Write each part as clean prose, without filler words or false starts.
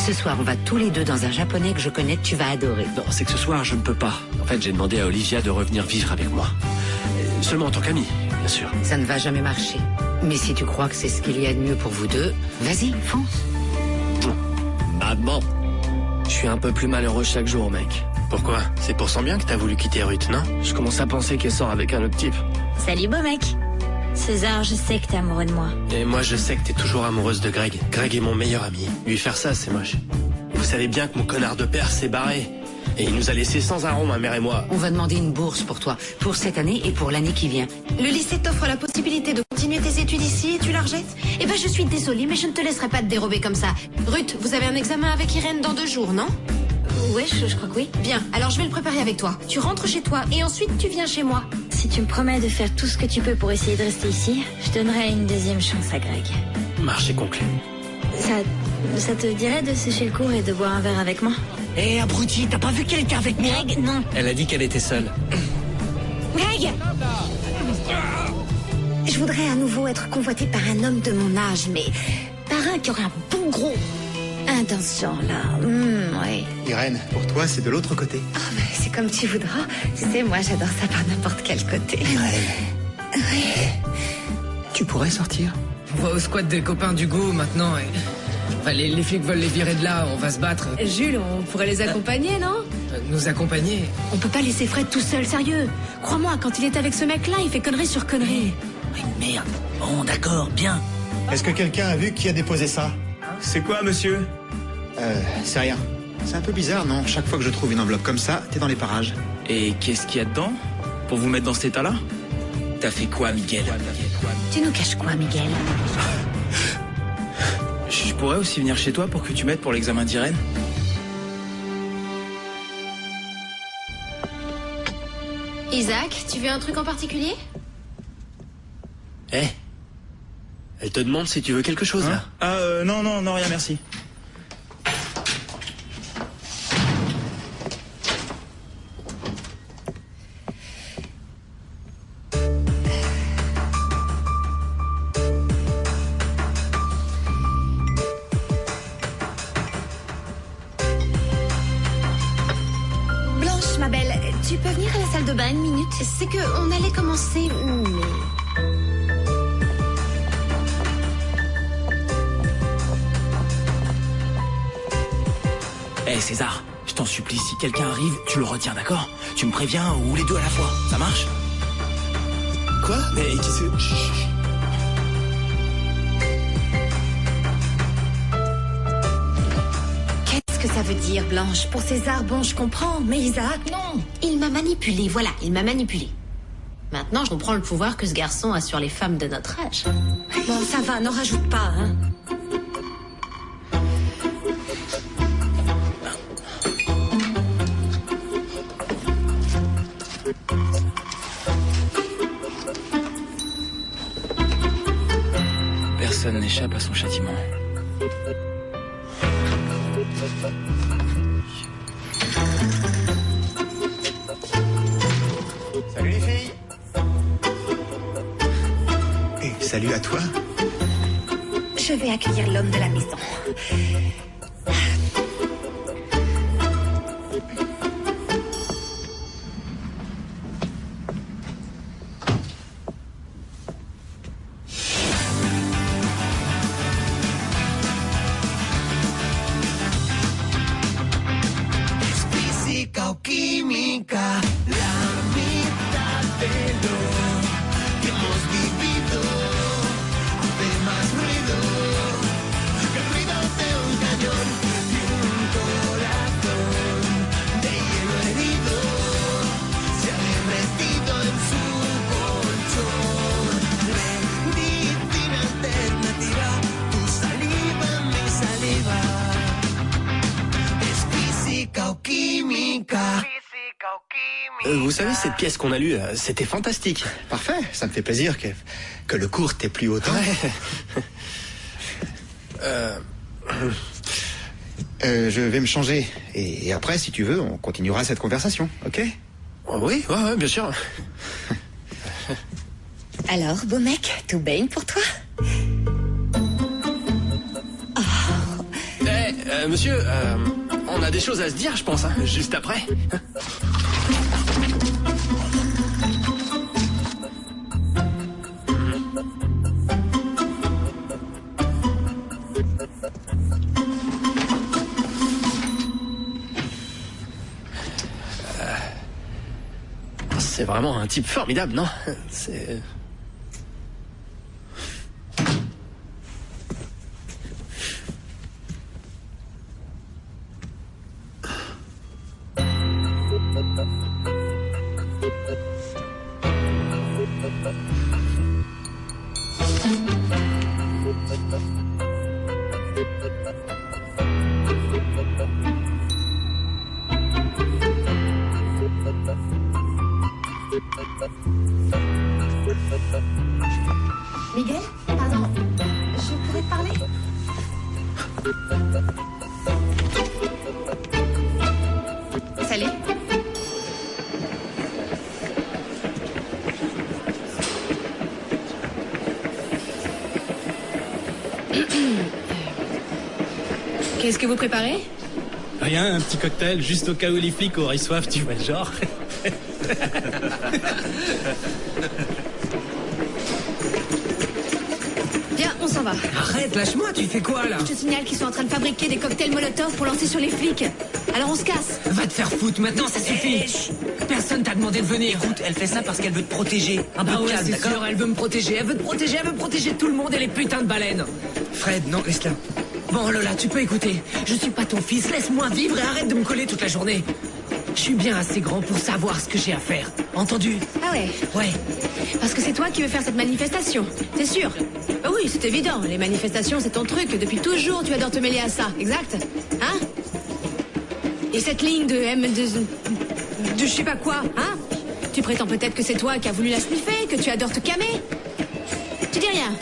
Ce soir, on va tous les deux dans un japonais que je connais, que tu vas adorer. Non, c'est que ce soir, je ne peux pas. En fait, j'ai demandé à Olivia de revenir vivre avec moi. Seulement en tant qu'amie, bien sûr. Ça ne va jamais marcher. Mais si tu crois que c'est ce qu'il y a de mieux pour vous deux, vas-y, fonce. Maman. Je suis un peu plus malheureux chaque jour, mec. Pourquoi? C'est pour son bien que t'as voulu quitter Ruth, non? Je commence à penser qu'elle sort avec un autre type. Salut beau mec. César, je sais que t'es amoureux de moi. Et moi, je sais que t'es toujours amoureuse de Greg. Greg est mon meilleur ami. Lui faire ça, c'est moche. Vous savez bien que mon connard de père s'est barré. Et il nous a laissés sans un rond, ma mère et moi. On va demander une bourse pour toi, pour cette année et pour l'année qui vient. Le lycée t'offre la possibilité de continuer tes études ici et tu la rejettes? Eh ben je suis désolée, mais je ne te laisserai pas te dérober comme ça. Ruth, vous avez un examen avec Irène dans 2 jours, non? Ouais, je crois que oui. Bien, alors je vais le préparer avec toi. Tu rentres chez toi et ensuite tu viens chez moi. Si tu me promets de faire tout ce que tu peux pour essayer de rester ici, je donnerai une deuxième chance à Greg. Marché conclu. Ça te dirait de sécher le cours et de boire un verre avec moi? Hé, abruti, t'as pas vu qu'elle était avec moi? Greg, non. Elle a dit qu'elle était seule. Greg! Je voudrais à nouveau être convoitée par un homme de mon âge, mais par un qui aurait un bon gros. Un dans ce genre-là. Ouais. Irène, pour toi, c'est de l'autre côté. Oh, bah, c'est comme tu voudras. Tu sais, moi, j'adore ça par n'importe quel côté. Irène. Oui. Tu pourrais sortir? On va au squat des copains d'Hugo maintenant et... Enfin, les flics veulent les virer de là, on va se battre. Jules, on pourrait les accompagner, non? Nous accompagner. On peut pas laisser Fred tout seul, sérieux. Crois-moi, quand il est avec ce mec-là, il fait connerie sur connerie. Oui, merde. Bon, d'accord, bien. Est-ce que quelqu'un a vu qui a déposé ça? C'est quoi, monsieur? C'est rien. C'est un peu bizarre, non? Chaque fois que je trouve une enveloppe comme ça, t'es dans les parages. Et qu'est-ce qu'il y a dedans? Pour vous mettre dans cet état-là? T'as fait quoi, Miguel? Tu nous caches quoi, Miguel? Je pourrais aussi venir chez toi pour que tu m'aides pour l'examen d'Irène? Isaac, tu veux un truc en particulier? Eh, elle te demande si tu veux quelque chose, là. Non, rien, merci. Blanche, ma belle, tu peux venir à la salle de bain 1 minute? C'est que on allait commencer, mais... Eh César, je t'en supplie, si quelqu'un arrive, tu le retiens, d'accord? Tu me préviens ou les deux à la fois, ça marche? Quoi? Mais qu'est-ce que... Chut. Qu'est-ce que ça veut dire, Blanche? Pour César, bon, je comprends, mais Isaac, non. Il m'a manipulé, voilà, il m'a manipulé. Maintenant, je comprends le pouvoir que ce garçon a sur les femmes de notre âge. Bon, ça va, n'en rajoute pas, hein. Personne n'échappe à son châtiment. Salut les filles. Et salut à toi. Je vais accueillir l'homme de la maison. Física o química, la mitad de lo que hemos vivido hace más ruido que el ruido de un cañón y un corazón de hielo herido se ha derretido en su colchón. Medicina alternativa, tu saliva, mi saliva. Es física o química. Vous savez, cette pièce qu'on a lue, c'était fantastique. Parfait, ça me fait plaisir que le cours t'ait plu autant. Je vais me changer. Et après, si tu veux, on continuera cette conversation, ok? Oui, ouais, bien sûr. Alors, beau mec, tout baigne pour toi? monsieur, on a des choses à se dire, je pense, hein, juste après. C'est vraiment un type formidable, non? C'est... Miguel, pardon, je pourrais te parler? Salut. Qu'est-ce que vous préparez? Rien, un petit cocktail, juste au cas où les flics auraient soif, tu vois le genre. Viens, on s'en va. Arrête, lâche-moi, tu fais quoi là? Je te signale qu'ils sont en train de fabriquer des cocktails Molotov pour lancer sur les flics. Alors on se casse. Va te faire foutre, maintenant ça suffit. Personne t'a demandé de venir. Écoute, elle fait ça parce qu'elle veut te protéger. Un peu Ah de ouais, calme, c'est d'accord? sûr, elle veut me protéger, elle veut te protéger, elle veut protéger tout le monde et les putains de baleines. Fred, non, laisse-la. Bon, Lola, tu peux écouter. Je suis pas ton fils, laisse-moi vivre et arrête de me coller toute la journée. Je suis bien assez grand pour savoir ce que j'ai à faire. Entendu? Ah ouais? Ouais. Parce que c'est toi qui veux faire cette manifestation, c'est sûr. Bah oui, c'est évident. Les manifestations, c'est ton truc. Depuis toujours, tu adores te mêler à ça, exact? Hein? Et cette ligne de de je sais pas quoi, hein? Tu prétends peut-être que c'est toi qui as voulu la sniffer, que tu adores te camer? Tu dis rien.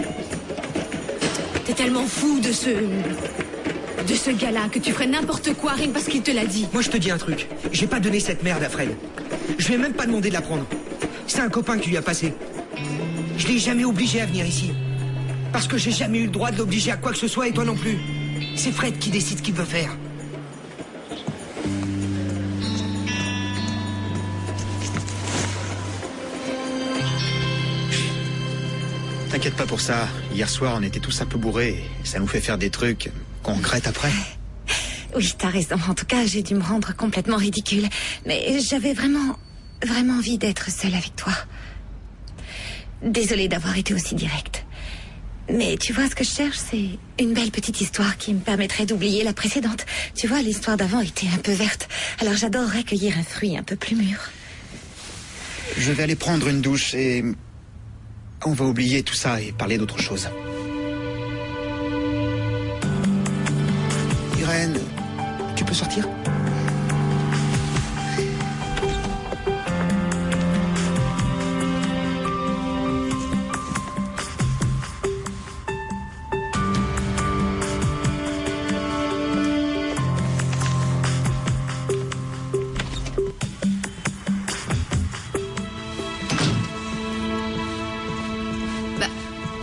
T'es tellement fou de ce gars-là que tu ferais n'importe quoi rien que parce qu'il te l'a dit. Moi, je te dis un truc. J'ai pas donné cette merde à Fred. Je lui ai même pas demandé de la prendre. C'est un copain qui lui a passé. Je l'ai jamais obligé à venir ici. Parce que j'ai jamais eu le droit de l'obliger à quoi que ce soit et toi non plus. C'est Fred qui décide ce qu'il veut faire. T'inquiète pas pour ça. Hier soir, on était tous un peu bourrés. Et ça nous fait faire des trucs qu'on regrette après. Oui, t'as raison. En tout cas, j'ai dû me rendre complètement ridicule. Mais j'avais vraiment envie d'être seule avec toi. Désolée d'avoir été aussi directe. Mais tu vois, ce que je cherche, c'est une belle petite histoire qui me permettrait d'oublier la précédente. Tu vois, l'histoire d'avant était un peu verte. Alors j'adorerais cueillir un fruit un peu plus mûr. Je vais aller prendre une douche et... on va oublier tout ça et parler d'autre chose. Irène, tu peux sortir ?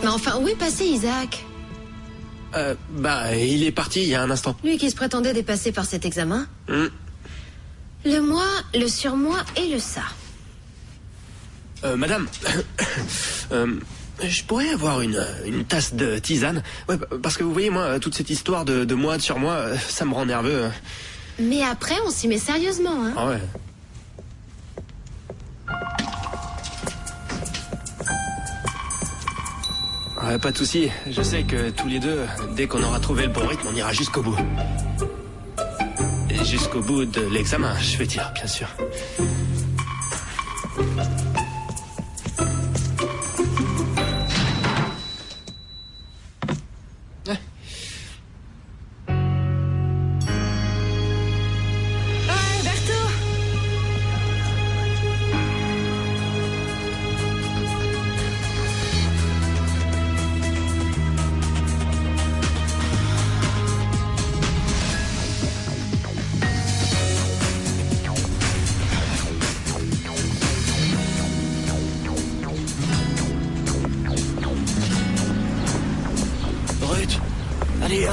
Mais enfin, où est passé Isaac? Il est parti il y a un instant. Lui qui se prétendait dépasser par cet examen. Le moi, le surmoi et le ça. Madame, je pourrais avoir une tasse de tisane? Ouais, parce que vous voyez, moi, toute cette histoire de moi, de surmoi, ça me rend nerveux. Mais après, on s'y met sérieusement, hein. Ah ouais. Ouais, pas de souci. Je sais que tous les deux, dès qu'on aura trouvé le bon rythme, on ira jusqu'au bout. Et jusqu'au bout de l'examen, je veux dire, bien sûr.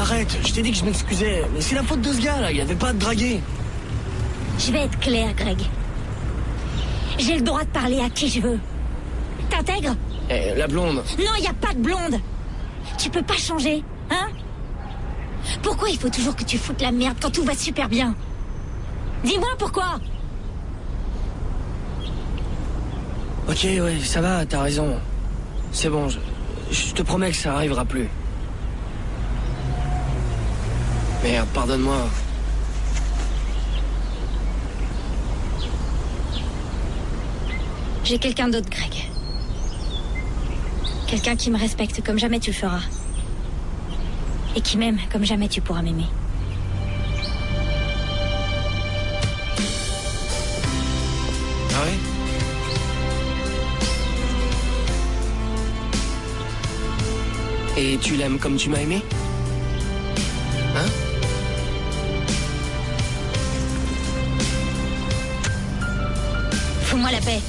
arrête, je t'ai dit que je m'excusais. Mais c'est la faute de ce gars, là, il avait pas à te draguer. Je vais être claire, Greg. J'ai le droit de parler à qui je veux. T'intègres? Eh, la blonde. Non, y a pas de blonde. Tu peux pas changer, hein? Pourquoi il faut toujours que tu foutes la merde quand tout va super bien? Dis-moi pourquoi. Ok, ouais, ça va, t'as raison. C'est bon, je te promets que ça arrivera plus. Merde, pardonne-moi. J'ai quelqu'un d'autre, Greg. Quelqu'un qui me respecte comme jamais tu le feras. Et qui m'aime comme jamais tu pourras m'aimer. Ah ouais? Et tu l'aimes comme tu m'as aimé? Hein? Fous-moi la paix.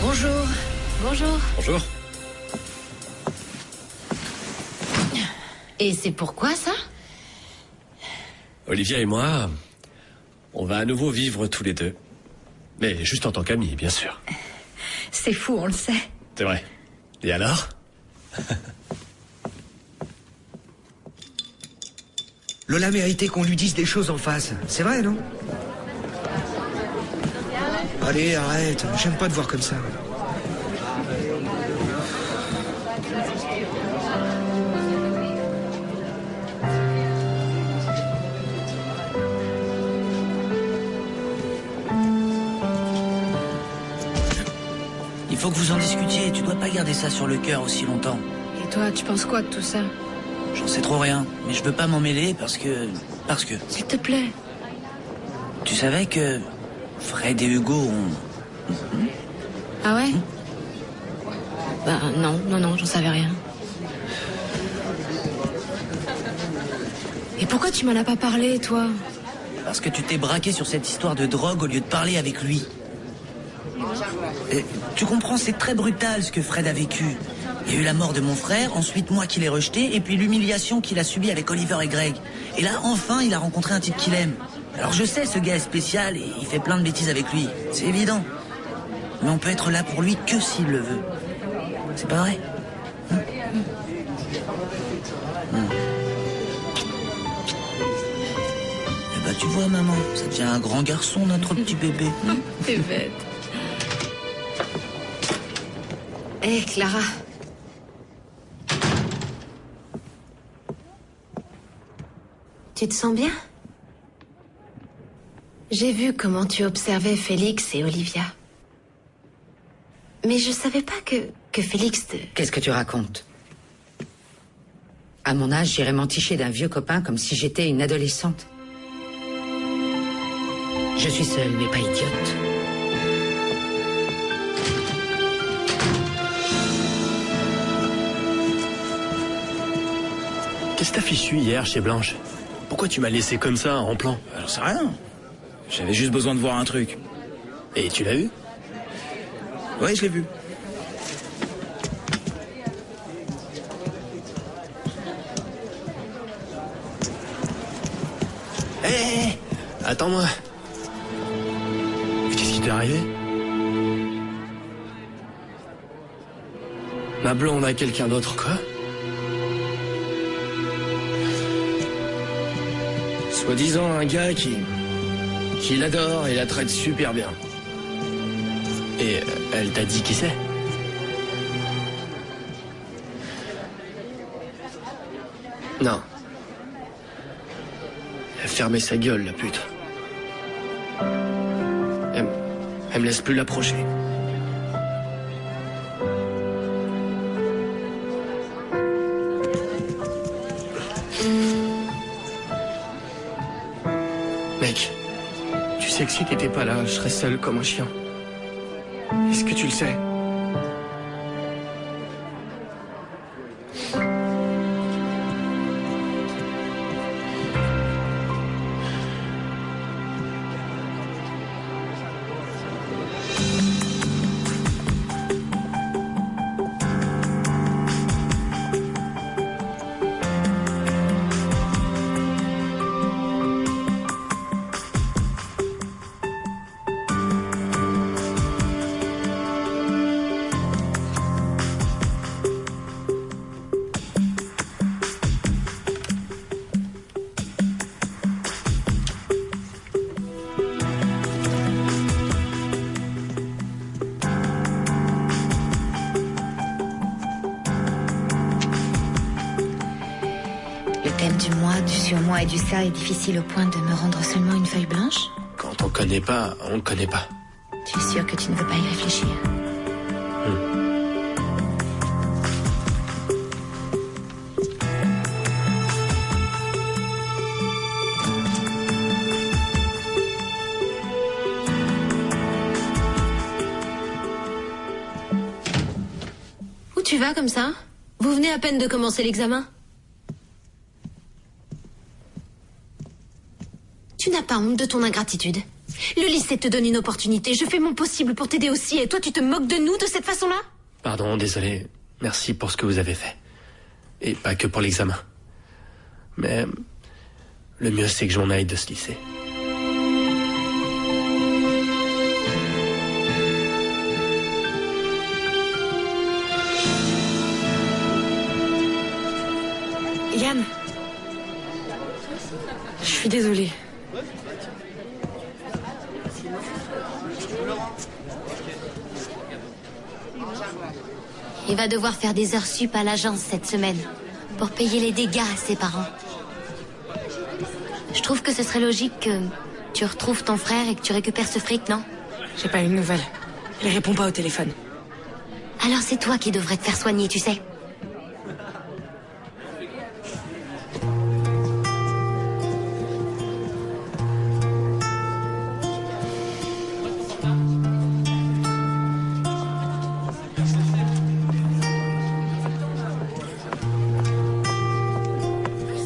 Bonjour. Bonjour. Bonjour. Et c'est pourquoi ça? Olivia et moi, on va à nouveau vivre tous les deux. Mais juste en tant qu'amis, bien sûr. C'est fou, on le sait. C'est vrai. Et alors? Lola méritait qu'on lui dise des choses en face. C'est vrai, non? Allez, arrête. J'aime pas te voir comme ça. Il faut que vous en discutiez. Tu dois pas garder ça sur le cœur aussi longtemps. Et toi, tu penses quoi de tout ça? J'en sais trop rien. Mais je veux pas m'en mêler parce que... S'il te plaît. Tu savais que Fred et Hugo ont... Ah ouais? Bah non, j'en savais rien. Et pourquoi tu m'en as pas parlé, toi? Parce que tu t'es braqué sur cette histoire de drogue au lieu de parler avec lui. Et, tu comprends, c'est très brutal ce que Fred a vécu. Il y a eu la mort de mon frère, ensuite moi qui l'ai rejeté, et puis l'humiliation qu'il a subie avec Oliver et Greg. Et là, enfin, il a rencontré un type qu'il aime. Alors je sais, ce gars est spécial et il fait plein de bêtises avec lui. C'est évident. Mais on peut être là pour lui que s'il le veut. C'est pas vrai? Eh ben, tu vois, maman, ça devient un grand garçon, notre petit bébé. T'es bête. Hé, Clara. Tu te sens bien? J'ai vu comment tu observais Félix et Olivia. Mais je savais pas que Félix te... Qu'est-ce que tu racontes? À mon âge, j'irais m'enticher d'un vieux copain comme si j'étais une adolescente. Je suis seule, mais pas idiote. Qu'est-ce que t'as fichu hier chez Blanche? Pourquoi tu m'as laissé comme ça, en plan? J'en sais rien. J'avais juste besoin de voir un truc. Et tu l'as eu? Ouais, je l'ai vu. Hé, attends-moi. Qu'est-ce qui t'est arrivé? Ma blonde a quelqu'un d'autre. Quoi? Soi-disant un gars qui l'adore et la traite super bien. Et elle t'a dit qui c'est? Non. Elle a fermé sa gueule, la pute. Elle me laisse plus l'approcher. Mec, tu sais que si t'étais pas là, je serais seul comme un chien. Est-ce que tu le sais? du moi, du sur moi et du ça est difficile au point de me rendre seulement une feuille blanche? Quand on connaît pas, on connaît pas. Tu es sûr que tu ne veux pas y réfléchir? Où tu vas comme ça? Vous venez à peine de commencer l'examen? Tu n'as pas honte de ton ingratitude? Le lycée te donne une opportunité, je fais mon possible pour t'aider aussi, et toi tu te moques de nous de cette façon-là? Pardon, désolé. Merci pour ce que vous avez fait. Et pas que pour l'examen. Mais le mieux c'est que je m'en aille de ce lycée. Yann, je suis désolée. Il va devoir faire des heures sup à l'agence cette semaine pour payer les dégâts à ses parents. Je trouve que ce serait logique que tu retrouves ton frère et que tu récupères ce fric, non? J'ai pas eu de nouvelles. Il répond pas au téléphone. Alors c'est toi qui devrais te faire soigner, tu sais.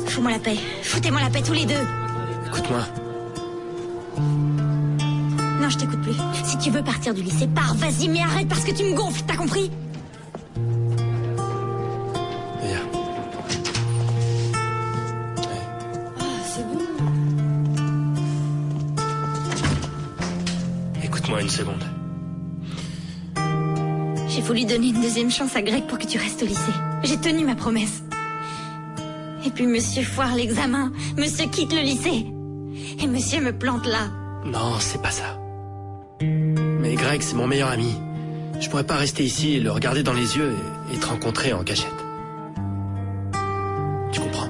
Fous-moi la paix. Foutez-moi la paix tous les deux. Écoute-moi. Non, je t'écoute plus. Si tu veux partir du lycée, pars, vas-y, mais arrête parce que tu me gonfles, t'as compris? Viens. C'est bon. Écoute-moi une seconde. J'ai voulu donner une deuxième chance à Greg pour que tu restes au lycée. J'ai tenu ma promesse. Et puis monsieur foire l'examen, monsieur quitte le lycée. Et monsieur me plante là. Non, c'est pas ça. Mais Greg, c'est mon meilleur ami. Je pourrais pas rester ici et le regarder dans les yeux et te rencontrer en cachette. Tu comprends?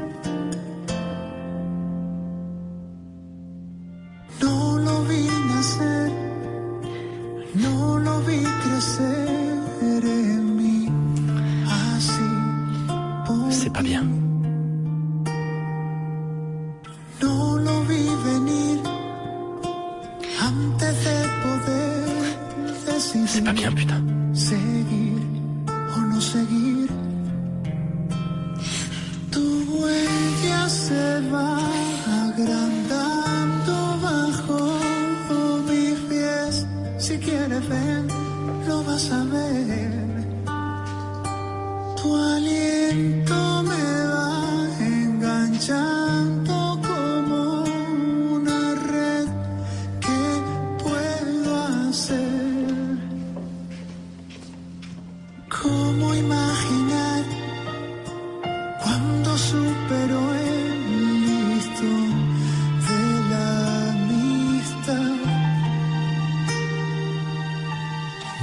No lo vi nacer, no lo vi crecer en mí, así. C'est pas bien. No lo vi venir antes de poder decidir. C'est pas bien, putain. Seguir o no seguir. Tu huella se va agrandando bajo mis pies. Si quieres ven, lo vas a ver. Tu aliento me va enganchando como una red. ¿Qué puedo hacer? ¿Cómo imaginar cuando supero el listón de la amistad?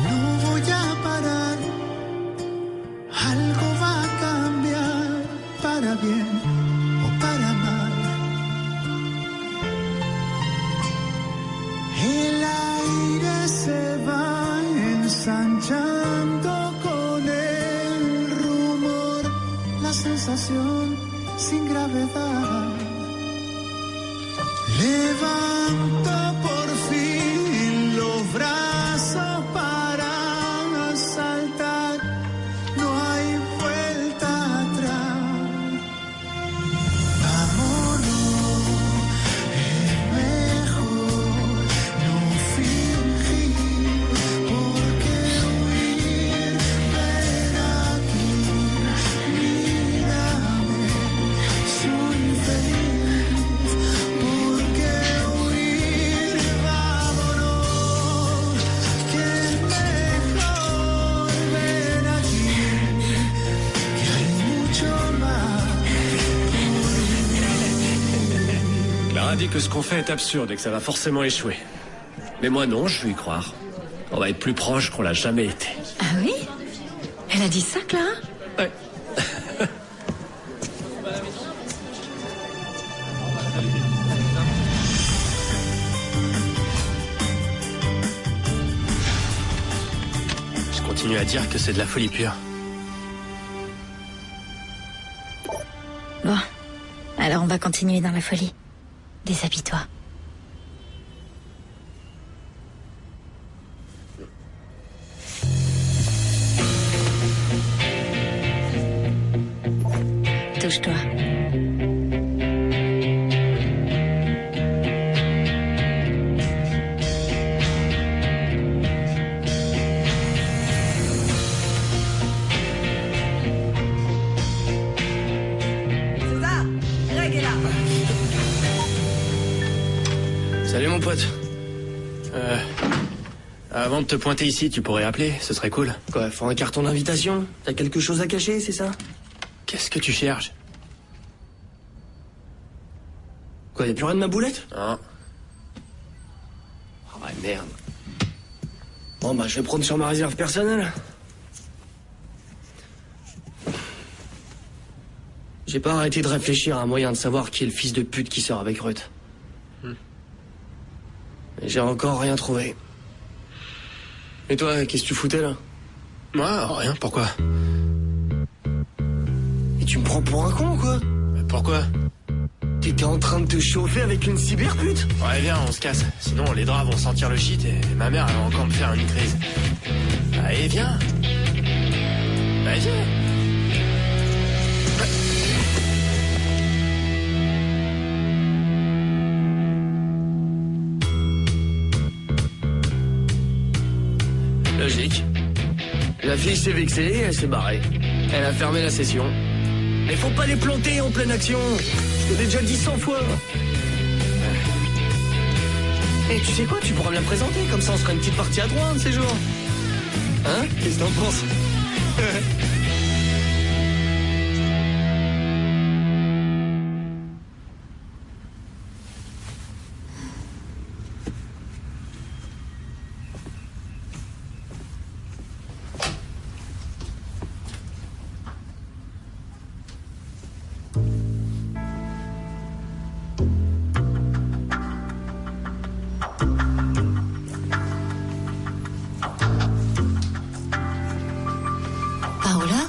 No voy a parar, algo va a cambiar para bien o para mal. El aire se va ensanchando con el rumor, la sensación sin gravedad. Levanto por fin los brazos para saltar, no hay vuelta atrás. Vámonos, es mejor no fingir, porque huir, ven aquí, mírame, soy feliz, porque huir, vámonos, que es mejor, ven aquí, que hay mucho más. Clara dit que ce qu'on fait est absurde et que ça va forcément échouer. Mais moi non, je veux y croire. On va être plus proche qu'on l'a jamais été. Ah oui? Elle a dit ça, Clara? Ouais. continue à dire que c'est de la folie pure. Bon, alors on va continuer dans la folie. Déshabille-toi. Touche-toi. Salut mon pote. Avant de te pointer ici, tu pourrais appeler, ce serait cool. Quoi, faut un carton d'invitation? T'as quelque chose à cacher, c'est ça? Qu'est-ce que tu cherches? Quoi, y'a plus rien de ma boulette? Non. Oh ouais, merde. Bon bah je vais prendre sur ma réserve personnelle. J'ai pas arrêté de réfléchir à un moyen de savoir qui est le fils de pute qui sort avec Ruth. Et j'ai encore rien trouvé. Et toi, qu'est-ce que tu foutais là? Moi, rien, pourquoi? Et tu me prends pour un con, quoi? Pourquoi? T'étais en train de te chauffer avec une cyberpute? Ouais, viens, on se casse. Sinon, les draps vont sentir le shit et ma mère, elle va encore me faire une crise. Allez, viens. Vas-y. Logique. La fille s'est vexée, elle s'est barrée. Elle a fermé la session. Mais faut pas les planter en pleine action. Je te l'ai déjà dit 100 fois. Et tu sais quoi, tu pourras me la présenter, comme ça on sera une petite partie à 3 un de ces jours. Hein? Qu'est-ce que t'en penses? Paola?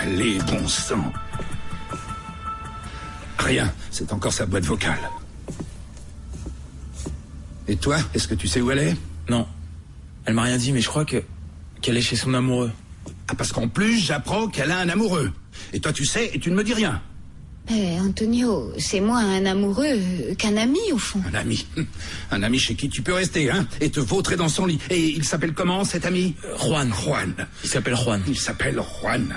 Allez, bon sang. Rien, c'est encore sa boîte vocale. Et toi, est-ce que tu sais où elle est? Non. Elle m'a rien dit, mais je crois qu'elle est chez son amoureux. Ah, parce qu'en plus, j'apprends qu'elle a un amoureux. Et toi, tu sais, et tu ne me dis rien. Antonio, c'est moins un amoureux qu'un ami, au fond. Un ami. Un ami chez qui tu peux rester, hein, et te vautrer dans son lit. Et il s'appelle comment, cet ami? Juan. Juan. Il s'appelle Juan. Il s'appelle Juan.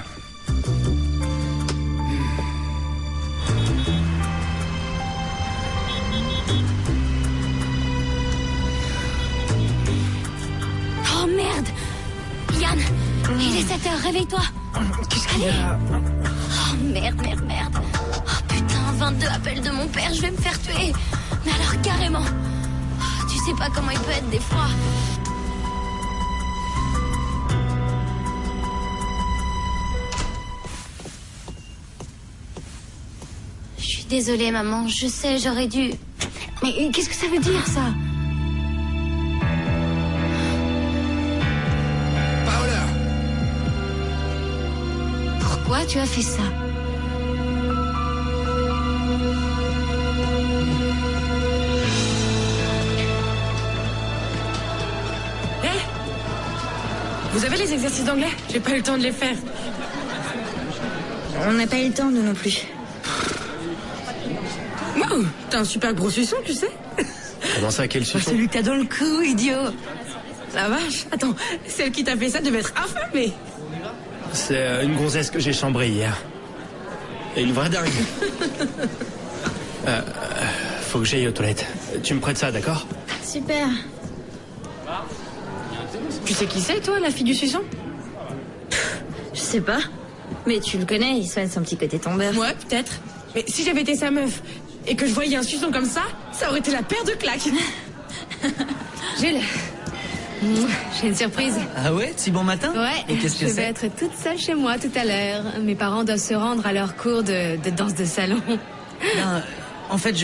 Oh merde! Yann, il est 7h, réveille-toi! Qu'est-ce qu'il y a? Oh merde. Oh putain, 22 appels de mon père, je vais me faire tuer! Mais alors carrément! Oh, tu sais pas comment il peut être des fois! Je suis désolée, maman, je sais, j'aurais dû... Mais qu'est-ce que ça veut dire, ça? Paola! Pourquoi tu as fait ça? Hé, vous avez les exercices d'anglais? J'ai pas eu le temps de les faire. On n'a pas eu le temps, nous non plus. Waouh, t'as un super gros suçon, tu sais? Comment ça, quel suçon? Celui que t'as dans le cou, idiot. La vache, attends, celle qui t'a fait ça devait être affamée. C'est une gonzesse que j'ai chambrée hier. Et une vraie dingue. Faut que j'aille aux toilettes. Tu me prêtes ça, d'accord? Super. Tu sais qui c'est, toi, la fille du suçon? sais pas. Mais tu le connais, il soigne son petit côté tombeur. Ouais, peut-être. Mais si j'avais été sa meuf et que je voyais un suçon comme ça aurait été la paire de claques. Jules, j'ai une surprise. Ah ouais, si bon matin? Ouais, et qu'est-ce que je vais c'est? être toute seule chez moi tout à l'heure. Mes parents doivent se rendre à leur cours de danse de salon. Ben, en fait,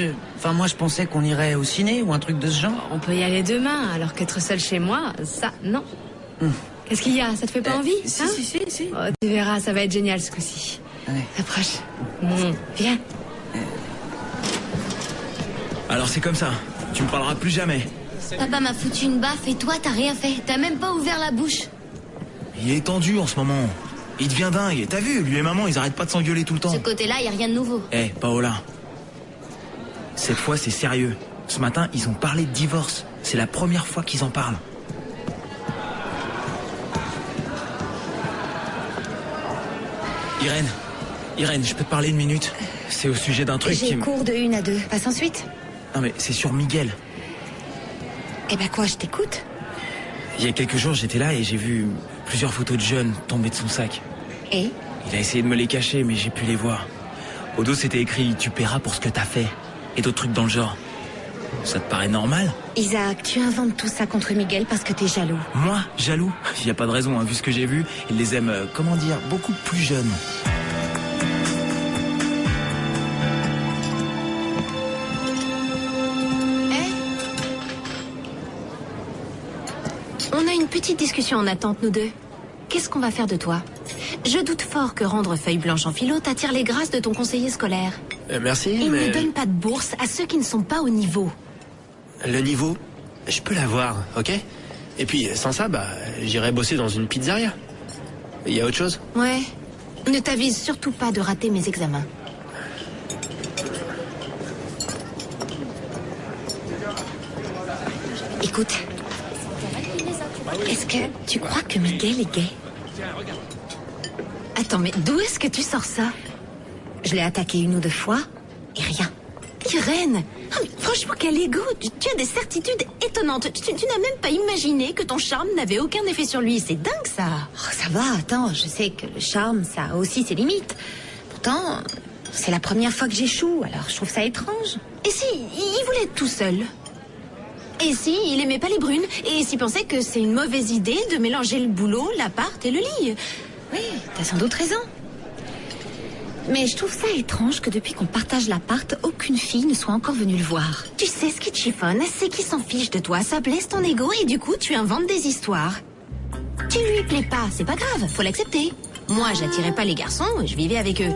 moi je pensais qu'on irait au ciné ou un truc de ce genre. On peut y aller demain, alors qu'être seule chez moi, ça, non. Qu'est-ce qu'il y a? Ça te fait pas envie? Si. Oh, tu verras, ça va être génial ce coup-ci. Ouais. Approche. Viens. Alors c'est comme ça. Tu me parleras plus jamais. Papa m'a foutu une baffe et toi, t'as rien fait. T'as même pas ouvert la bouche. Il est tendu en ce moment. Il devient dingue. T'as vu, lui et maman, ils arrêtent pas de s'engueuler tout le temps. Ce côté-là, y a rien de nouveau. Paola. Cette fois, c'est sérieux. Ce matin, ils ont parlé de divorce. C'est la première fois qu'ils en parlent. Irène, je peux te parler une minute? C'est au sujet d'un truc J'ai cours de 1 à 2. Passe ensuite. Non mais c'est sur Miguel. Eh ben quoi, je t'écoute. Il y a quelques jours, j'étais là et j'ai vu plusieurs photos de jeunes tomber de son sac. Et? Il a essayé de me les cacher, mais j'ai pu les voir. Au dos, c'était écrit « Tu paieras pour ce que t'as fait ». Et d'autres trucs dans le genre. Ça te paraît normal? Isaac, tu inventes tout ça contre Miguel parce que t'es jaloux. Moi? Jaloux? Il n'y a pas de raison, hein. Vu ce que j'ai vu, il les aime, beaucoup plus jeunes. On a une petite discussion en attente, nous deux. Qu'est-ce qu'on va faire de toi? Je doute fort que rendre feuille blanche en philo t'attire les grâces de ton conseiller scolaire. Merci, Il mais... ne donne pas de bourse à ceux qui ne sont pas au niveau. Le niveau, je peux l'avoir, ok? Et puis, sans ça, j'irai bosser dans une pizzeria. Il y a autre chose? Ouais. Ne t'avise surtout pas de rater mes examens. Écoute, est-ce que tu crois que Miguel est gay? Attends, mais d'où est-ce que tu sors ça? Je l'ai attaqué 1 ou 2 fois, et rien. Irène, mais franchement, quel ego. Tu as des certitudes étonnantes. Tu n'as même pas imaginé que ton charme n'avait aucun effet sur lui. C'est dingue, ça. Oh, ça va, attends, je sais que le charme, ça a aussi ses limites. Pourtant, c'est la première fois que j'échoue, alors je trouve ça étrange. Et si il voulait être tout seul? Et si il aimait pas les brunes? Et s'il pensait que c'est une mauvaise idée de mélanger le boulot, l'appart et le lit? Oui, t'as sans doute raison. Mais je trouve ça étrange que depuis qu'on partage l'appart, aucune fille ne soit encore venue le voir. Tu sais ce qui te chiffonne, c'est qu'il s'en fiche de toi. Ça blesse ton ego et du coup, tu inventes des histoires. Tu lui plais pas, c'est pas grave, faut l'accepter. Moi, j'attirais pas les garçons, je vivais avec eux.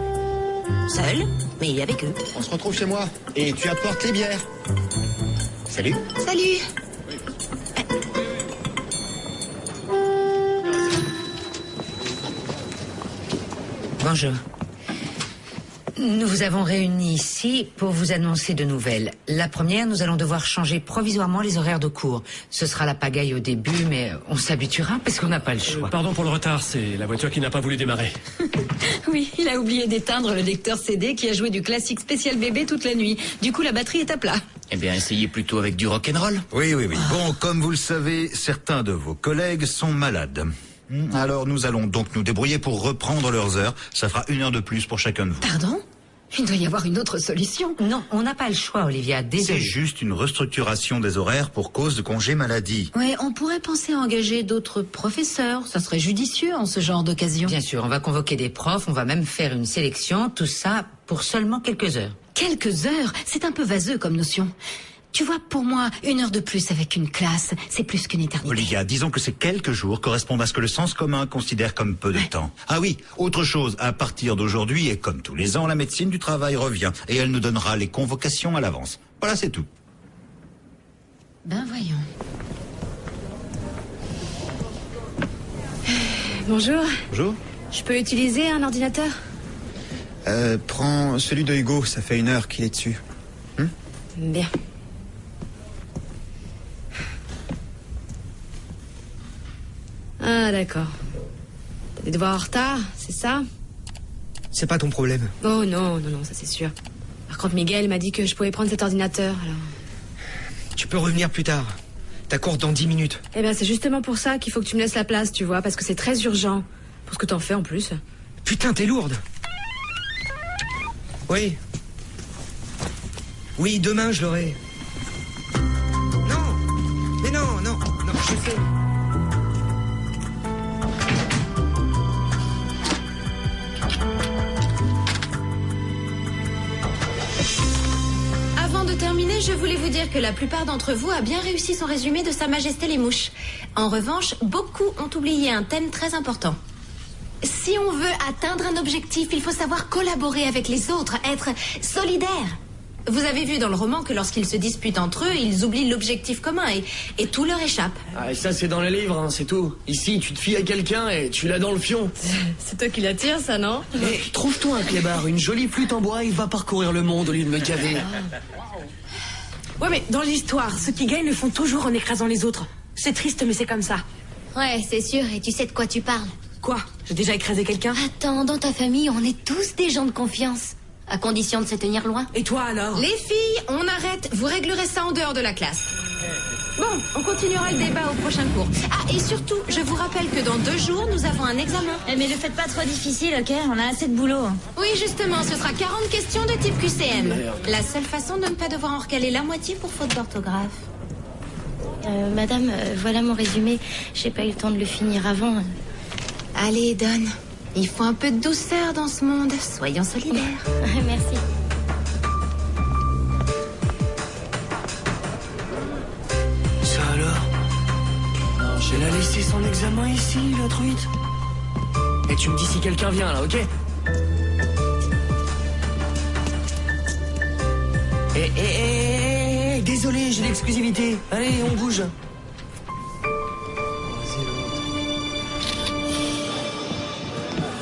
Seul, mais avec eux. On se retrouve chez moi. Et tu apportes les bières. Salut. Salut. Bonjour. Nous vous avons réunis ici pour vous annoncer 2 nouvelles. La première, nous allons devoir changer provisoirement les horaires de cours. Ce sera la pagaille au début, mais on s'habituera parce qu'on n'a pas le choix. Pardon pour le retard, c'est la voiture qui n'a pas voulu démarrer. Oui, il a oublié d'éteindre le lecteur CD qui a joué du classique spécial bébé toute la nuit. Du coup, la batterie est à plat. Eh bien, essayez plutôt avec du rock'n'roll. Oui. Bon, comme vous le savez, certains de vos collègues sont malades. Alors nous allons donc nous débrouiller pour reprendre leurs heures. Ça fera 1 heure de plus pour chacun de vous. Pardon? Il doit y avoir une autre solution. Non, on n'a pas le choix, Olivia, désolé. C'est juste une restructuration des horaires pour cause de congé maladie. Ouais, on pourrait penser à engager d'autres professeurs. Ça serait judicieux en ce genre d'occasion. Bien sûr, on va convoquer des profs, on va même faire une sélection, tout ça pour seulement quelques heures. Quelques heures? C'est un peu vaseux comme notion. Tu vois, pour moi, 1 heure de plus avec une classe, c'est plus qu'une éternité. Olivia, disons que ces quelques jours correspondent à ce que le sens commun considère comme peu de temps. Ah oui, autre chose, à partir d'aujourd'hui, et comme tous les ans, la médecine du travail revient, et elle nous donnera les convocations à l'avance. Voilà, c'est tout. Ben voyons. Bonjour. Bonjour. Je peux utiliser un ordinateur? Prends celui de Hugo, ça fait 1 heure qu'il est dessus. Bien. Ah, d'accord. T'as des devoirs en retard, c'est ça? C'est pas ton problème. Oh non, ça c'est sûr. Par contre, Miguel m'a dit que je pouvais prendre cet ordinateur, alors... Tu peux revenir plus tard. T'as cours dans 10 minutes. Eh ben, c'est justement pour ça qu'il faut que tu me laisses la place, tu vois, parce que c'est très urgent. Pour ce que t'en fais en plus. Putain, t'es lourde. Oui. Oui, demain je l'aurai. Non. Mais non, je sais. Avant de terminer, je voulais vous dire que la plupart d'entre vous a bien réussi son résumé de Sa Majesté les Mouches. En revanche, beaucoup ont oublié un thème très important. Si on veut atteindre un objectif, il faut savoir collaborer avec les autres, être solidaire. Vous avez vu dans le roman que lorsqu'ils se disputent entre eux, ils oublient l'objectif commun et tout leur échappe. Ah, et ça, c'est dans les livres, hein, c'est tout. Ici, tu te fies à quelqu'un et tu l'as dans le fion. C'est toi qui l'attires, ça, non? Mais trouve-toi un clébard, une jolie flûte en bois, il va parcourir le monde au lieu de me caver. Ouais, mais dans l'histoire, ceux qui gagnent le font toujours en écrasant les autres. C'est triste, mais c'est comme ça. Ouais, c'est sûr, et tu sais de quoi tu parles. Quoi? J'ai déjà écrasé quelqu'un? Attends, dans ta famille, on est tous des gens de confiance. À condition de se tenir loin. Et toi alors? Les filles, on arrête. Vous réglerez ça en dehors de la classe. Bon, on continuera le débat au prochain cours. Ah, et surtout, je vous rappelle que dans 2 jours, nous avons un examen. Mais le faites pas trop difficile, ok? On a assez de boulot. Oui, justement, ce sera 40 questions de type QCM. La seule façon de ne pas devoir en recaler la moitié pour faute d'orthographe. Madame, voilà mon résumé. J'ai pas eu le temps de le finir avant. Allez, donne. Il faut un peu de douceur dans ce monde. Soyons solidaires. Merci. Ça alors? Elle a laissé son examen ici, la truite. Et tu me dis si quelqu'un vient là, ok? Désolé, j'ai l'exclusivité. Allez, on bouge.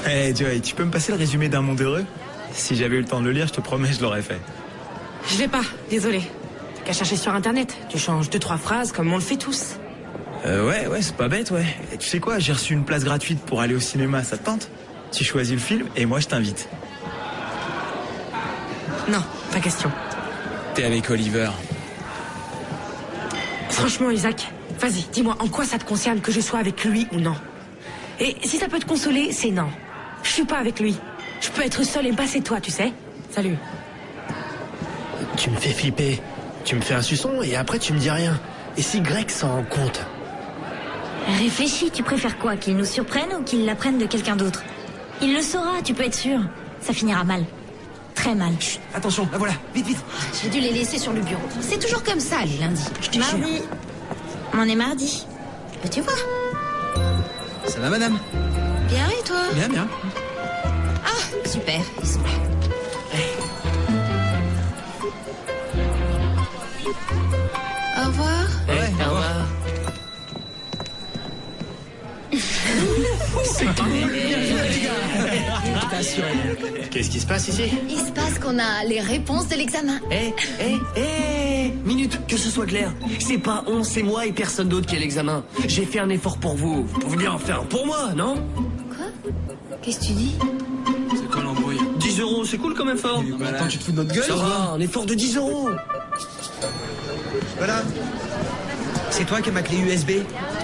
Hey Joey, tu peux me passer le résumé d'un monde heureux? Si j'avais eu le temps de le lire, je te promets, je l'aurais fait. Je l'ai pas, désolé. T'as qu'à chercher sur internet. Tu changes 2-3 phrases comme on le fait tous. Ouais, c'est pas bête, ouais. Et tu sais quoi, j'ai reçu une place gratuite pour aller au cinéma, ça te tente? Tu choisis le film et moi je t'invite. Non, pas question. T'es avec Oliver. Franchement, Isaac, vas-y, dis-moi en quoi ça te concerne que je sois avec lui ou non? Et si ça peut te consoler, c'est non. Je suis pas avec lui. Je peux être seule et me passer de toi, tu sais. Salut. Tu me fais flipper. Tu me fais un suçon et après tu me dis rien. Et si Greg s'en rend compte? Réfléchis, tu préfères quoi? Qu'il nous surprenne ou qu'il l'apprenne de quelqu'un d'autre? Il le saura, tu peux être sûr. Ça finira mal. Très mal. Chut, attention, la voilà, vite. J'ai dû les laisser sur le bureau. C'est toujours comme ça, les lundis. Je te jure. Mardi. On est mardi. Tu vois? Ça va, madame? Bien, et toi? Bien. Ah, super, ils sont là. Au revoir. Ouais, au revoir. C'est cool. Qu'est-ce qui se passe ici? Il se passe qu'on a les réponses de l'examen. Minute, que ce soit clair. C'est pas on, c'est moi et personne d'autre qui a l'examen. J'ai fait un effort pour vous. Vous pouvez bien en faire un pour moi, non? Quoi? Qu'est-ce que tu dis? C'est quoi l'embrouille? 10 €, c'est cool comme effort. Attends, tu te fous de notre gueule? Ça va, un effort de 10 €. Voilà. C'est toi qui as ma clé USB?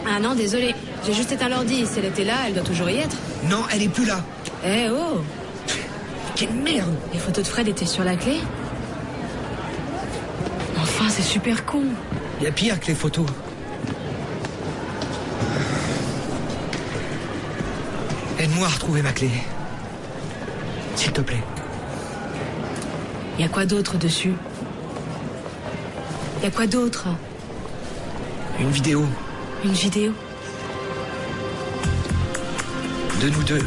Ah non, désolé. J'ai juste éteint l'ordi. Si elle était là, elle doit toujours y être. Non, elle est plus là. Eh oh! Quelle merde! Les photos de Fred étaient sur la clé? Enfin, c'est super con. Il y a pire que les photos. Aide-moi à retrouver ma clé. S'il te plaît. Y a quoi d'autre dessus? Y a quoi d'autre? Une vidéo Une vidéo? de nous deux.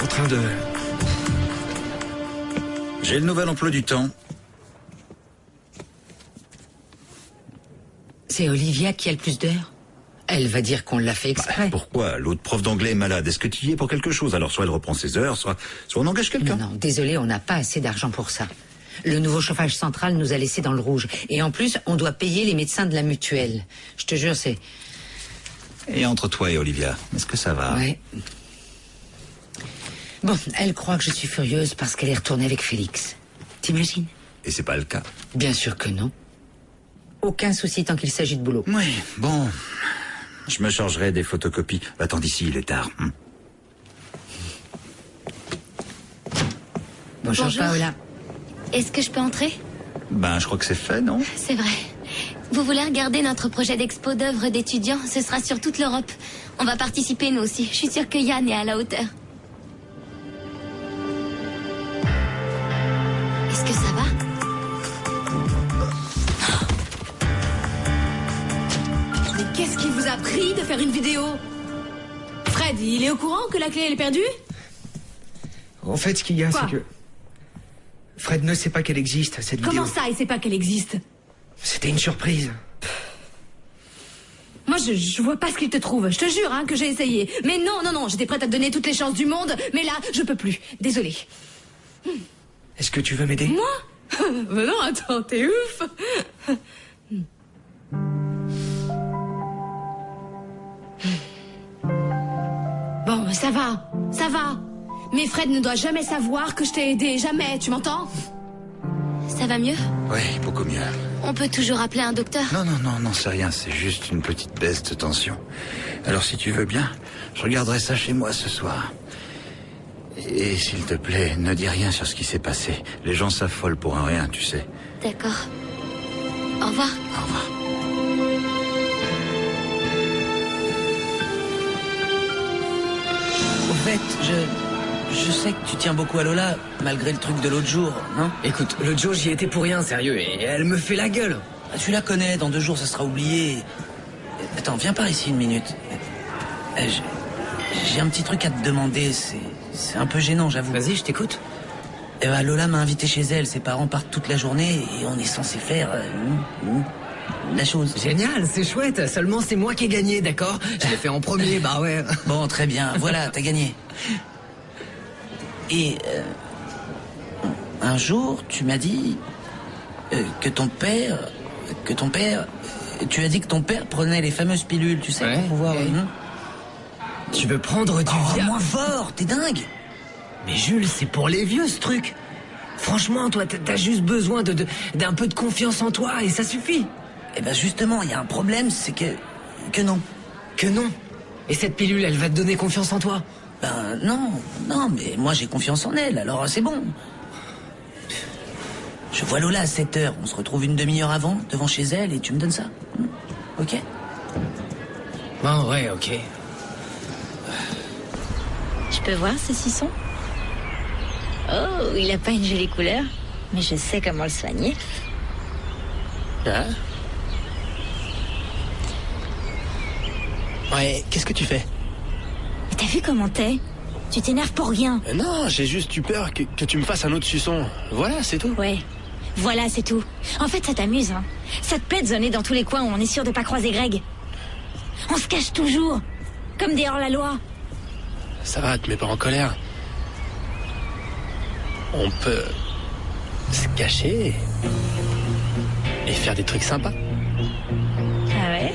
En train de... J'ai le nouvel emploi du temps. C'est Olivia qui a le plus d'heures. Elle va dire qu'on l'a fait exprès. Pourquoi? L'autre prof d'anglais est malade. Est-ce que tu y es pour quelque chose? Alors soit elle reprend ses heures, soit on engage quelqu'un. Non, désolé, on n'a pas assez d'argent pour ça. Le nouveau chauffage central nous a laissé dans le rouge. Et en plus, on doit payer les médecins de la mutuelle. Je te jure, c'est... Et entre toi et Olivia, est-ce que ça va? Ouais. Bon, elle croit que je suis furieuse parce qu'elle est retournée avec Félix. T'imagines? Et c'est pas le cas. Bien sûr que non. Aucun souci tant qu'il s'agit de boulot. Oui, bon. Je me chargerai des photocopies. Attends d'ici, il est tard. Bonjour, Paola. Est-ce que je peux entrer? Ben, je crois que c'est fait, non? C'est vrai. Vous voulez regarder notre projet d'expo d'œuvres d'étudiants? Ce sera sur toute l'Europe. On va participer nous aussi. Je suis sûre que Yann est à la hauteur. Est-ce que ça va? Mais qu'est-ce qui vous a pris de faire une vidéo? Fred, il est au courant que la clé elle est perdue? En fait, ce qu'il y a, Quoi? c'est que... Fred ne sait pas qu'elle existe, cette vidéo. Comment ça, il sait pas qu'elle existe? C'était une surprise. Moi, je vois pas ce qu'il te trouve. Je te jure que j'ai essayé. Mais non, j'étais prête à te donner toutes les chances du monde. Mais là, je peux plus. Désolée. Est-ce que tu veux m'aider? Moi? Mais non, attends, t'es ouf. Bon, ça va. Mais Fred ne doit jamais savoir que je t'ai aidé. Jamais, tu m'entends? Ça va mieux? Oui, beaucoup mieux. On peut toujours appeler un docteur? Non, c'est rien, c'est juste une petite baisse de tension. Alors si tu veux bien, je regarderai ça chez moi ce soir. Et s'il te plaît, ne dis rien sur ce qui s'est passé. Les gens s'affolent pour un rien, tu sais. D'accord. Au revoir. Au revoir. Au fait, je sais que tu tiens beaucoup à Lola, malgré le truc de l'autre jour, non? Écoute, l'autre jour j'y étais pour rien, sérieux, et elle me fait la gueule. Ah, tu la connais, dans 2 jours ça sera oublié. Attends, viens par ici 1 minute. J'ai un petit truc à te demander, c'est un peu gênant, j'avoue. Vas-y, je t'écoute. Lola m'a invité chez elle, ses parents partent toute la journée et on est censé faire la chose. Génial, c'est chouette, seulement c'est moi qui ai gagné, d'accord? Je l'ai fait en premier, bah ouais. Bon, très bien, voilà, t'as gagné. Et un jour, tu m'as dit que ton père, tu as dit que ton père prenait les fameuses pilules, tu sais, Ouais, pour pouvoir. Tu veux prendre du Oh, Viagra? moins fort, t'es dingue. Mais Jules, c'est pour les vieux ce truc. Franchement, toi, t'as juste besoin d'un peu de confiance en toi et ça suffit. Eh ben justement, il y a un problème, c'est que non. Que non? Et cette pilule, elle va te donner confiance en toi? Ben non, mais moi j'ai confiance en elle, alors c'est bon. Je vois Lola à 7h, on se retrouve une demi-heure avant, devant chez elle, et tu me donnes ça. Ok? Bon, ouais, ok. Je peux voir ce suçon? Oh, il a pas une jolie couleur, mais je sais comment le soigner. Ah. Ouais, qu'est-ce que tu fais? Mais t'as vu comment t'es? Tu t'énerves pour rien. Non, j'ai juste eu peur que tu me fasses un autre suçon. Voilà, c'est tout. Ouais, voilà, c'est tout. En fait, ça t'amuse, hein. Ça te plaît de zoner dans tous les coins où on est sûr de pas croiser Greg. On se cache toujours, comme des hors-la-loi. Ça va, te mets pas en colère. On peut se cacher et faire des trucs sympas. Ah ouais?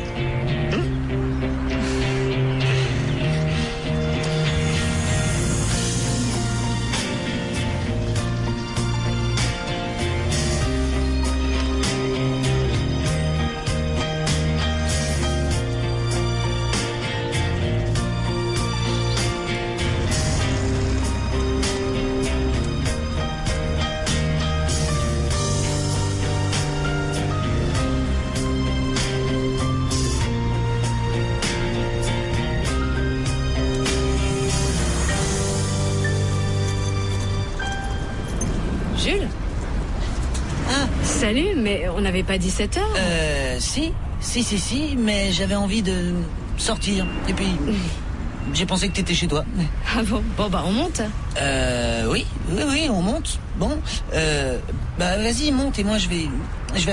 Jules? Ah. Salut, mais on n'avait pas 17h? Si, mais j'avais envie de sortir. Et puis, j'ai pensé que t'étais chez toi. Ah bon? Bon, bah on monte. Oui, on monte. Bon, bah vas-y, monte et moi je vais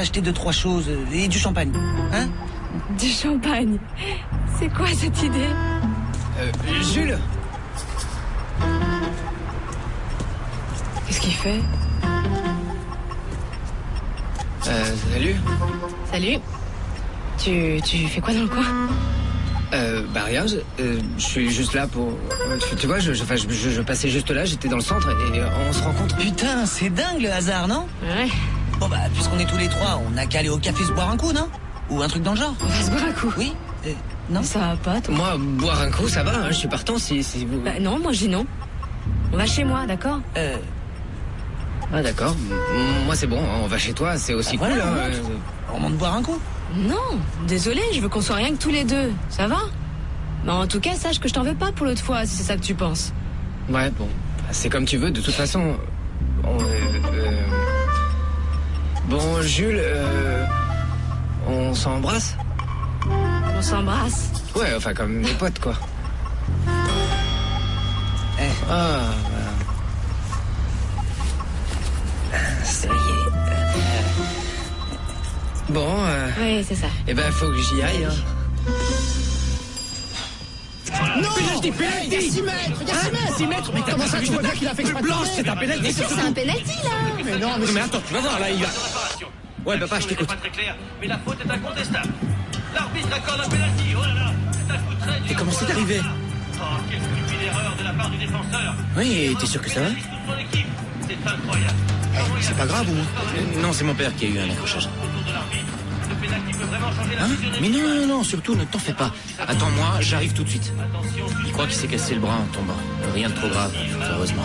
acheter 2-3 choses et du champagne. Hein? Du champagne? C'est quoi cette idée? Jules? Qu'est-ce qu'il fait? Salut. Salut. Tu fais quoi dans le coin? Bah rien, je suis juste là pour... Tu vois, je passais juste là, j'étais dans le centre et on se rencontre. Putain, c'est dingue le hasard, non? Ouais. Bon bah, puisqu'on est tous les trois, on n'a qu'à aller au café se boire un coup, non? Ou un truc dans le genre. On va se boire un coup. Oui. Non, ça va pas, toi. Moi, boire un coup, ça va, hein, je suis partant si vous... Bah non, moi je dis non. On va chez moi, d'accord? Ah d'accord, moi c'est bon, on va chez toi, c'est aussi cool. Voilà, hein. on monte boire un coup. Non, désolé, je veux qu'on soit rien que tous les deux, ça va? Mais en tout cas, sache que je t'en veux pas pour l'autre fois, si c'est ça que tu penses. Ouais, bon, c'est comme tu veux, de toute façon... Bon, Jules, on s'embrasse? On s'embrasse? Ouais, enfin comme des potes, quoi. Ah, voilà. Ça y est. Bon, Oui, c'est ça. eh ben, faut que j'y aille, hein. Non, Penalty, penalty. il y a 6 mètres, il y a 6 mètres. 6 mètres, mais Comment ça, tu vois bien qu'il a fait exprès de Blanche, c'est un tomber? pénalty. C'est un penalty, là. Mais non, mais attends, tu vas voir, là, il va... Ouais, papa, je t'écoute. Pas très clair, mais la faute est incontestable. L'arbitre accorde un penalty. Oh là là, c'est un coup très dur. Et comment c'est arrivé? Oh, quelle stupide erreur de la part du défenseur. Oui, t'es sûr que ça va? C'est incroyable. C'est pas grave, au moins. Non, c'est mon père qui a eu un accrochage. Le penalty peut vraiment changer la Hein? physionomie. Mais non, surtout, ne t'en fais pas. Attends-moi, j'arrive tout de suite. Il croit qu'il s'est cassé le bras en tombant. Rien de trop grave, heureusement.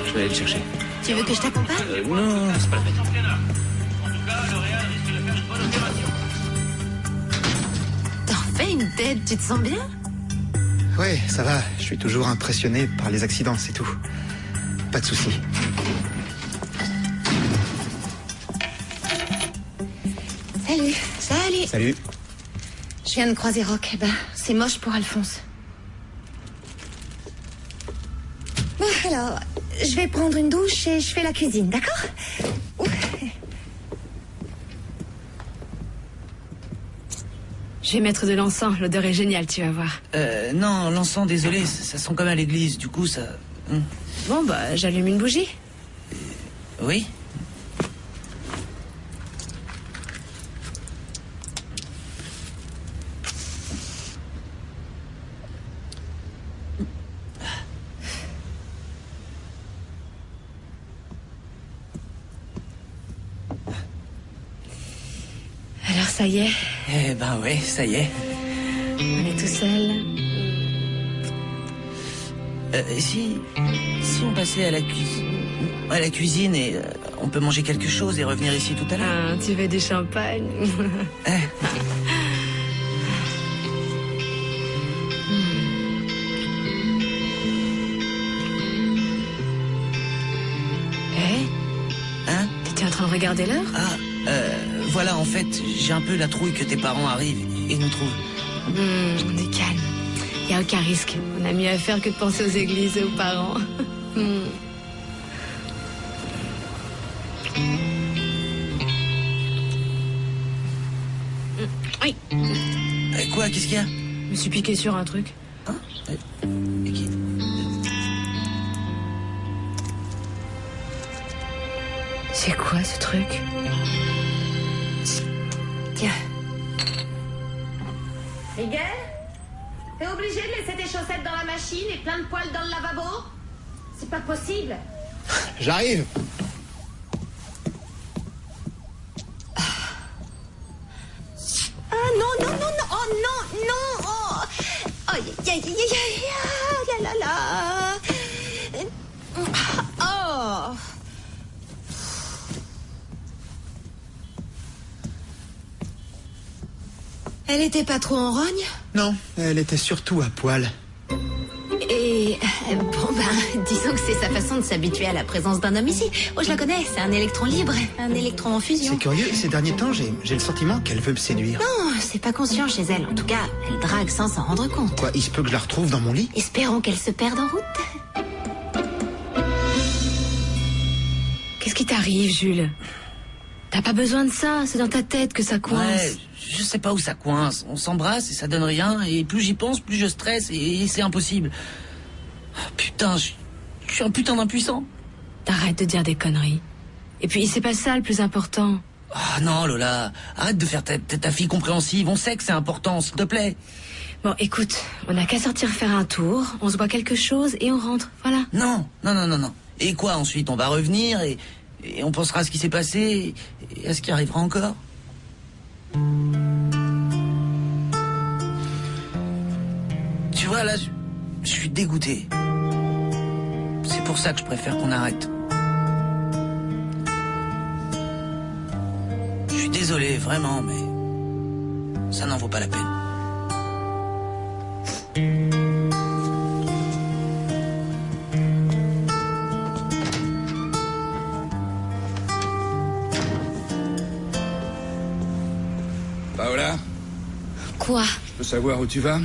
Je vais aller le chercher. Tu veux que je t'accompagne? Non, c'est pas la peine. T'en fais une tête, tu te sens bien? Ouais, ça va. Je suis toujours impressionné par les accidents, c'est tout. Pas de soucis. Salut. Salut. Salut. Je viens de croiser Rock. Eh ben, c'est moche pour Alphonse. Bon, alors, je vais prendre une douche et je fais la cuisine, d'accord? Je vais mettre de l'encens, l'odeur est géniale, tu vas voir. Non, l'encens, désolé, ça sent comme à l'église, du coup, ça... Bon, bah, j'allume une bougie. Oui. Alors, ça y est, Eh ben ouais, ça y est. on est tout seul. Si on passait à la cuisine et on peut manger quelque chose et revenir ici tout à l'heure. Ah, tu veux du champagne? Hé? Hein? T'étais en train de regarder l'heure? Ah, voilà, en fait, j'ai un peu la trouille que tes parents arrivent et nous trouvent. On est calme. Y a aucun risque. On a mieux à faire que de penser aux églises et aux parents. Oui. Quoi, qu'est-ce qu'il y a? Je me suis piqué sur un truc. C'est quoi ce truc? Tiens. Miguel? T'es obligé de laisser tes chaussettes dans la machine et plein de poils dans le lavabo? C'est pas possible. J'arrive. Ah non, non, non, non, oh non, non, oh. Oh, ya, ya, ya, ya, ya, la, la. Oh. Elle était pas trop en rogne? Non, elle était surtout à poil. Et bon ben, disons que c'est sa façon de s'habituer à la présence d'un homme ici. Oh, je la connais, c'est un électron libre, un électron en fusion. C'est curieux, ces derniers temps, j'ai le sentiment qu'elle veut me séduire. Non, c'est pas conscient chez elle. En tout cas, elle drague sans s'en rendre compte. Quoi, il se peut que je la retrouve dans mon lit? Espérons qu'elle se perde en route. Qu'est-ce qui t'arrive, Jules? T'as pas besoin de ça, c'est dans ta tête que ça coince. Ouais, je sais pas où ça coince. On s'embrasse et ça donne rien. Et plus j'y pense, plus je stresse et c'est impossible. Oh, putain, je suis un putain d'impuissant. T'arrêtes de dire des conneries. Et puis, c'est pas ça le plus important. Ah non, Lola, arrête de faire ta fille compréhensive. On sait que c'est important, s'il te plaît. Bon, écoute, on n'a qu'à sortir faire un tour, on se boit quelque chose et on rentre, voilà. Non. Et quoi ensuite? On va revenir et on pensera à ce qui s'est passé et à ce qui arrivera encore. vois, là, je suis dégoûté. C'est pour ça que je préfère qu'on arrête. Je suis désolé, vraiment, mais ça n'en vaut pas la peine. Paola, Quoi? je peux savoir où tu vas?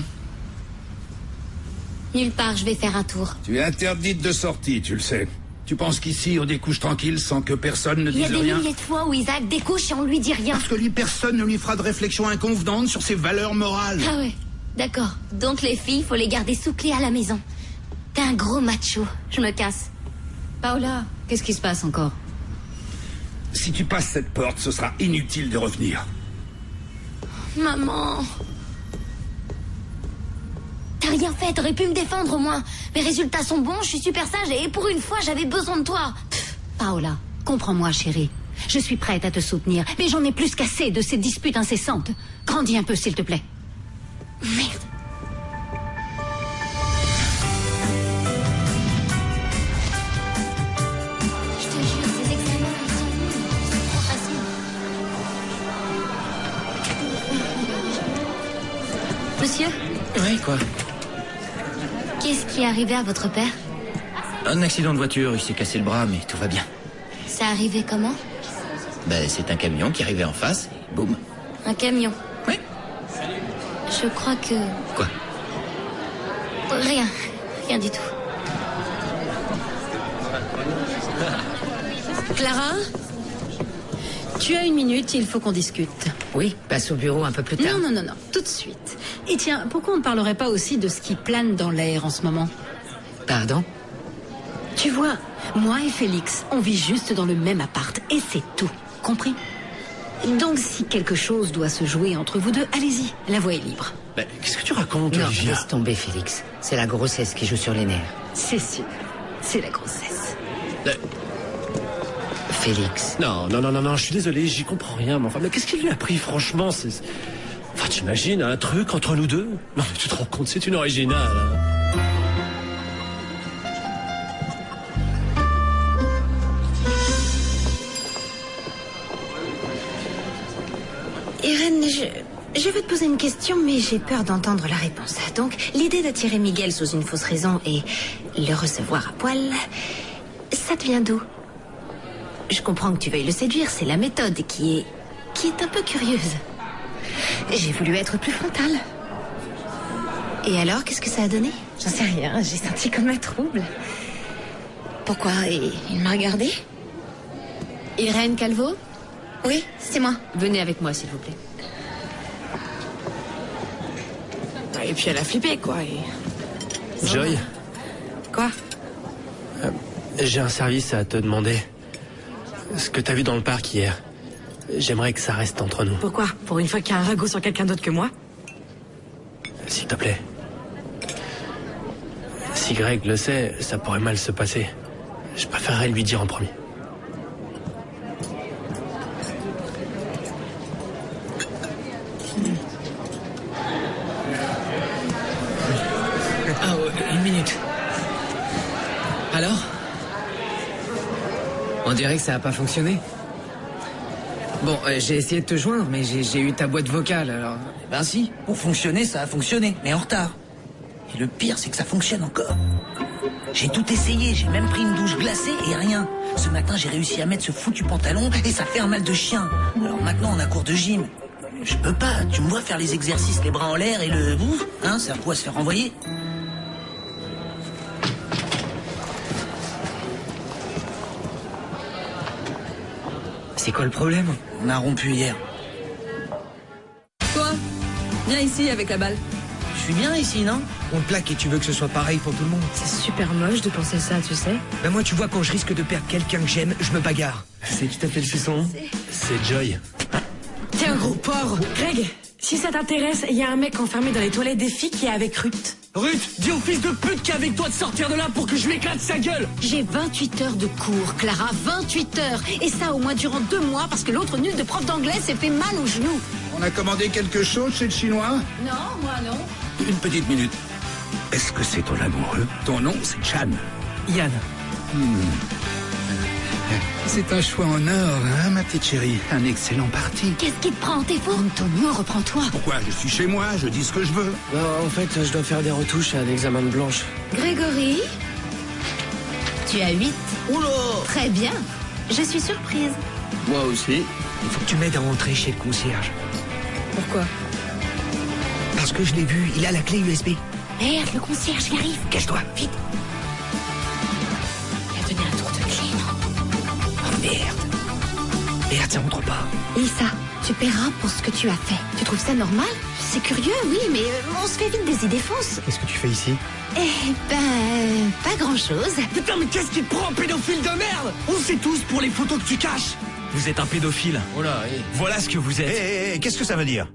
Nulle part, je vais faire un tour. Tu es interdite de sortie, tu le sais. Tu penses qu'ici on découche tranquille sans que personne ne Il y a dise des rien? milliers de fois où Isaac découche et on lui dit rien. Parce que lui, personne ne lui fera de réflexion inconvenante sur ses valeurs morales. Ah ouais, d'accord. Donc les filles, faut les garder sous clé à la maison. T'es un gros macho. Je me casse. Paola, qu'est-ce qui se passe encore? Si tu passes cette porte, ce sera inutile de revenir. Maman. T'as rien fait, t'aurais pu me défendre au moins. Mes résultats sont bons, je suis super sage et pour une fois, j'avais besoin de toi. Paola, comprends-moi, chérie. Je suis prête à te soutenir, mais j'en ai plus qu'assez de ces disputes incessantes. Grandis un peu, s'il te plaît. Merde. Je te jure, ces examens, ils sont nuls. C'est trop facile. Monsieur, Oui, quoi? qu'est-ce qui est arrivé à votre père? Un accident de voiture, il s'est cassé le bras, mais tout va bien. C'est arrivé comment? Ben, c'est un camion qui arrivait en face, et boum. Un camion? Oui. Je crois que... Quoi? Rien du tout. Clara? Tu as 1 minute, il faut qu'on discute. Oui, passe au bureau un peu plus tard. Non, tout de suite. Et tiens, pourquoi on ne parlerait pas aussi de ce qui plane dans l'air en ce moment? Pardon? Tu vois, moi et Félix, on vit juste dans le même appart, et c'est tout. Compris? Donc si quelque chose doit se jouer entre vous deux, allez-y, la voie est libre. Mais qu'est-ce que tu racontes, Non, Olivia? laisse tomber, Félix. C'est la grossesse qui joue sur les nerfs. C'est sûr, c'est la grossesse. Félix. Non, je suis désolé, j'y comprends rien, mais enfin, mais qu'est-ce qu'il lui a pris, franchement? Enfin, t'imagines, un truc entre nous deux? Non, mais tu te rends compte, c'est une originale, hein. Irène, je veux te poser une question, mais j'ai peur d'entendre la réponse. Donc, l'idée d'attirer Miguel sous une fausse raison et le recevoir à poil, ça te vient d'où? Je comprends que tu veuilles le séduire, c'est la méthode qui est un peu curieuse. J'ai voulu être plus frontale. Et alors, qu'est-ce que ça a donné? J'en sais rien, j'ai senti comme un trouble. Pourquoi? Il m'a regardé? Irène Calvo? Oui, c'est moi. Venez avec moi, s'il vous plaît. Et puis elle a flippé, quoi. Joy, Quoi? j'ai un service à te demander. Ce que t'as vu dans le parc hier, j'aimerais que ça reste entre nous. Pourquoi? Pour une fois qu'il y a un ragot sur quelqu'un d'autre que moi? S'il te plaît. Si Greg le sait, ça pourrait mal se passer. Je préférerais lui dire en premier. Ah, 1 minute. Alors? On dirait que ça a pas fonctionné. Bon, j'ai essayé de te joindre, mais j'ai eu ta boîte vocale, alors... Ben si, pour fonctionner, ça a fonctionné, mais en retard. Et le pire, c'est que ça fonctionne encore. J'ai tout essayé, j'ai même pris une douche glacée et rien. Ce matin, j'ai réussi à mettre ce foutu pantalon et ça fait un mal de chien. Alors maintenant, on a cours de gym. Je peux pas, tu me vois faire les exercices les bras en l'air et le... Ouf, hein, ça pourrait se faire renvoyer. C'est quoi le problème? On a rompu hier. Toi, viens ici avec la balle. Je suis bien ici, non? On te plaque et tu veux que ce soit pareil pour tout le monde. C'est super moche de penser ça, tu sais. Ben moi, tu vois, quand je risque de perdre quelqu'un que j'aime, je me bagarre. C'est qui t'a fait le suçon? C'est Joy. Tiens, gros porc. Greg, si ça t'intéresse, il y a un mec enfermé dans les toilettes des filles qui est avec Ruth. Ruth, dis au fils de pute qui est avec toi de sortir de là pour que je lui éclate sa gueule! J'ai 28 heures de cours, Clara, 28 heures. Et ça au moins durant 2 mois parce que l'autre nul de prof d'anglais s'est fait mal au genou. On a commandé quelque chose chez le Chinois? Non, moi non. Une petite minute. Est-ce que c'est ton amoureux? Ton nom, c'est Chan. Yann. C'est un choix en or, hein, ma petite chérie. Un excellent parti. Qu'est-ce qui te prend? T'es fou? Antonio, reprends-toi. Pourquoi? Je suis chez moi, je dis ce que je veux. Non, en fait, je dois faire des retouches à l'examen de Blanche. Grégory, tu as 8. Oula! Très bien. Je suis surprise. Moi aussi. Il faut que tu m'aides à rentrer chez le concierge. Pourquoi? Parce que je l'ai vu, il a la clé USB. Merde, le concierge, il arrive. Cache-toi, vite. Il a donné un tour de clé, non? Oh merde. Merde, ça rentre pas. Lisa, tu paieras pour ce que tu as fait. Tu trouves ça normal? C'est curieux, oui, mais on se fait vite des idées fausses. Qu'est-ce que tu fais ici? Eh ben, pas grand-chose. Putain, mais qu'est-ce qui te prend, pédophile de merde? On sait tous pour les photos que tu caches. Vous êtes un pédophile. Oh là, Voilà ce que vous êtes. Qu'est-ce que ça veut dire?